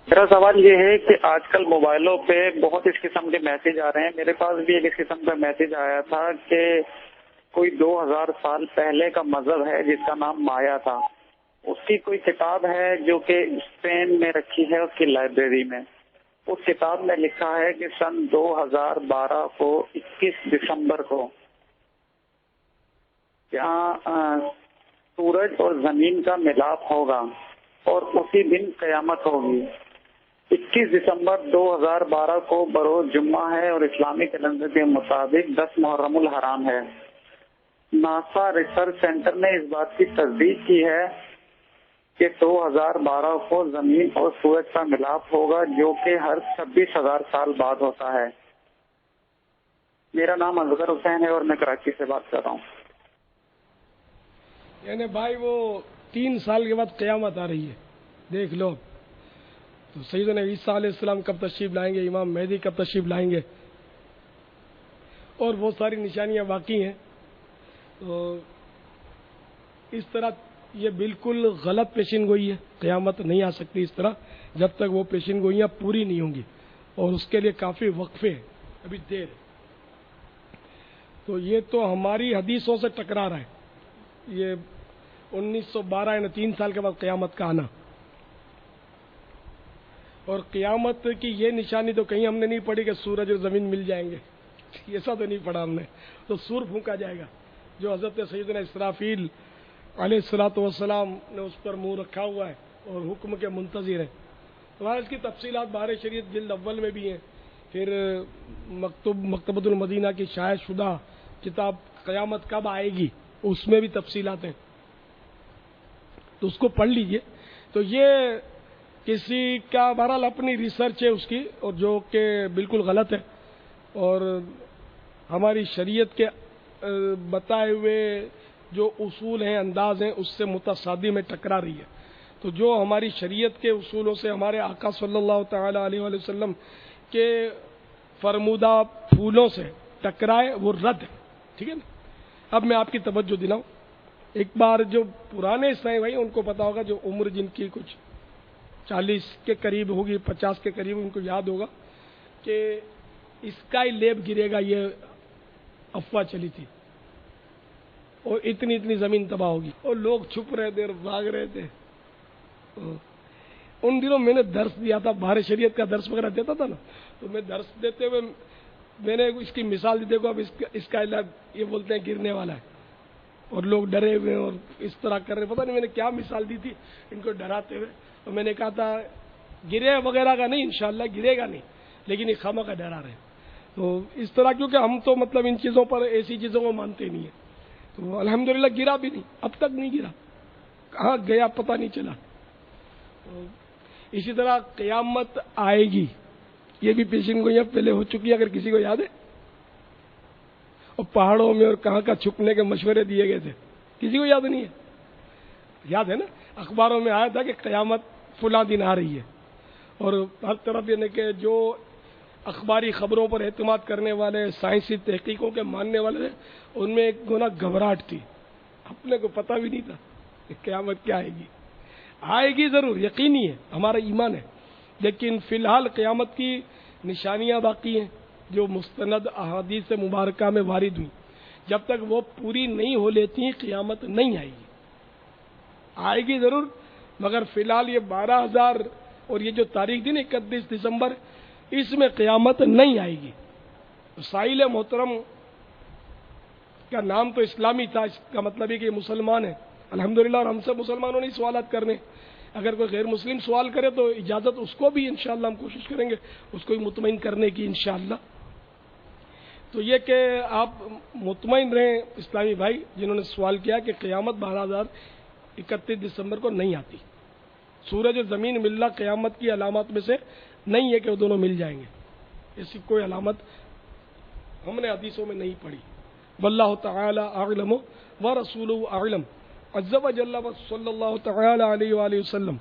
میرا سوال یہ ہے کہ آج کل موبائلوں پہ بہت اس قسم کے میسج آ رہے ہیں، میرے پاس بھی ایک اس قسم کا میسج آیا تھا کہ کوئی 2000 سال پہلے کا مذہب ہے جس کا نام مایا تھا، اس کی کوئی کتاب ہے جو کہ اسپین میں رکھی ہے اس کی لائبریری میں۔ اس کتاب میں لکھا ہے کہ سن 2012 کو 21 دسمبر کو یہاں سورج اور زمین کا ملاپ ہوگا اور اسی دن قیامت ہوگی۔ 21 دسمبر 2012 کو بروز جمعہ ہے اور اسلامی کیلنڈر کے مطابق 10 محرم الحرام ہے۔ ناسا ریسرچ سینٹر نے اس بات کی تصدیق کی ہے کہ 2012 کو زمین اور سورج کا ملاپ ہوگا جو کہ ہر 26,000 سال بعد ہوتا ہے۔ میرا نام اصغر حسین ہے اور میں کراچی سے بات کر رہا ہوں۔ یعنی بھائی وہ 3 سال کے بعد قیامت آ رہی ہے، دیکھ لو۔ تو سیدنا عیسیٰ علیہ السلام کب تشریف لائیں گے، امام مہدی کب تشریف لائیں گے، اور وہ ساری نشانیاں باقی ہیں۔ تو اس طرح یہ بالکل غلط پیشین گوئی ہے، قیامت نہیں آ سکتی اس طرح جب تک وہ پیشین گوئیاں پوری نہیں ہوں گی، اور اس کے لیے کافی وقفے ابھی دیر ہے۔ تو یہ تو ہماری حدیثوں سے ٹکرا رہا ہے، یہ 1912 یعنی 3 سال کے بعد قیامت کا آنا۔ اور قیامت کی یہ نشانی تو کہیں ہم نے نہیں پڑھی کہ سورج اور زمین مل جائیں گے، ایسا تو نہیں پڑھا ہم نے۔ تو سور پھونکا جائے گا جو حضرت سیدنا اسرافیل علیہ الصلوۃ والسلام نے اس پر منہ رکھا ہوا ہے اور حکم کے منتظر ہے۔ تو اس کی تفصیلات بہار شریعت جلد اول میں بھی ہیں، پھر مکتبۃ المدینہ کی شائع شدہ کتاب قیامت کب آئے گی اس میں بھی تفصیلات ہیں، تو اس کو پڑھ لیجئے۔ تو یہ کسی کا بہرحال اپنی ریسرچ ہے اس کی، اور جو کہ بالکل غلط ہے، اور ہماری شریعت کے بتائے ہوئے جو اصول ہیں، انداز ہیں، اس سے متصادم میں ٹکرا رہی ہے۔ تو جو ہماری شریعت کے اصولوں سے ہمارے آقا صلی اللہ تعالی علیہ وآلہ وسلم کے فرمودہ پھولوں سے ٹکرائے وہ رد ہے، ٹھیک ہے نا۔ اب میں آپ کی توجہ دلاؤں، ایک بار جو پرانے اسلامی بھائی ان کو پتا ہوگا، جو عمر جن کی کچھ 40 کے قریب ہوگی، 50 کے قریب، ان کو یاد ہوگا کہ اسکائی لیب گرے گا، یہ افواہ چلی تھی، اور اتنی زمین تباہ ہوگی، اور لوگ چھپ رہے تھے اور بھاگ رہے تھے۔ ان دنوں میں نے درس دیا تھا، بہار شریعت کا درس وغیرہ دیتا تھا نا، تو میں درس دیتے ہوئے میں نے اس کی مثال دی، دیکھو اب اسکائی لیب یہ بولتے ہیں گرنے والا ہے، اور لوگ ڈرے ہوئے اور اس طرح کر رہے، پتہ نہیں میں نے کیا مثال دی تھی ان کو ڈراتے ہوئے، اور میں نے کہا تھا گرے وغیرہ کا نہیں، انشاءاللہ گرے گا نہیں، لیکن یہ خامہ کا ڈرا رہے۔ تو اس طرح، کیونکہ ہم تو مطلب ان چیزوں پر، ایسی چیزوں کو مانتے نہیں ہیں، تو الحمدللہ گرا بھی نہیں، اب تک نہیں گرا، کہاں گیا پتہ نہیں چلا۔ تو اسی طرح قیامت آئے گی، یہ بھی پیشین گوئیاں پہلے ہو چکی ہے، اگر کسی کو یاد ہے، اور پہاڑوں میں اور کہاں کا چھپنے کے مشورے دیے گئے تھے، کسی کو یاد نہیں ہے؟ یاد ہے نا، اخباروں میں آیا تھا کہ قیامت فلاں دن آ رہی ہے، اور ہر طرف یعنی کہ جو اخباری خبروں پر اعتماد کرنے والے، سائنسی تحقیقوں کے ماننے والے تھے، ان میں ایک گنا گھبراہٹ تھی، اپنے کو پتہ بھی نہیں تھا کہ قیامت کیا آئے گی۔ آئے گی ضرور، یقینی ہے، ہمارا ایمان ہے، لیکن فی الحال قیامت کی نشانیاں باقی ہیں جو مستند احادیث مبارکہ میں وارد ہوئی، جب تک وہ پوری نہیں ہو لیتی قیامت نہیں آئے گی۔ آئے گی ضرور، مگر فی الحال یہ 12,000 اور یہ جو تاریخ دی نا 31 دسمبر، اس میں قیامت نہیں آئے گی۔ سائل محترم کا نام تو اسلامی تھا، اس کا مطلب ہے کہ یہ مسلمان ہے الحمدللہ، اور ہم سے مسلمانوں نے سوالات کرنے، اگر کوئی غیر مسلم سوال کرے تو اجازت اس کو بھی انشاءاللہ ہم کوشش کریں گے اس کو بھی مطمئن کرنے کی انشاءاللہ۔ تو یہ کہ آپ مطمئن رہیں اسلامی بھائی جنہوں نے سوال کیا کہ قیامت 31 دسمبر کو نہیں آتی، سورج اور زمین ملنا قیامت کی علامات میں سے نہیں ہے کہ وہ دونوں مل جائیں گے، ایسی کوئی علامت ہم نے حدیثوں میں نہیں پڑھی۔ واللہ تعالی اعلم ورسولہ اعلم، عز و جل صلی اللہ تعالی علیہ وآلہ وسلم۔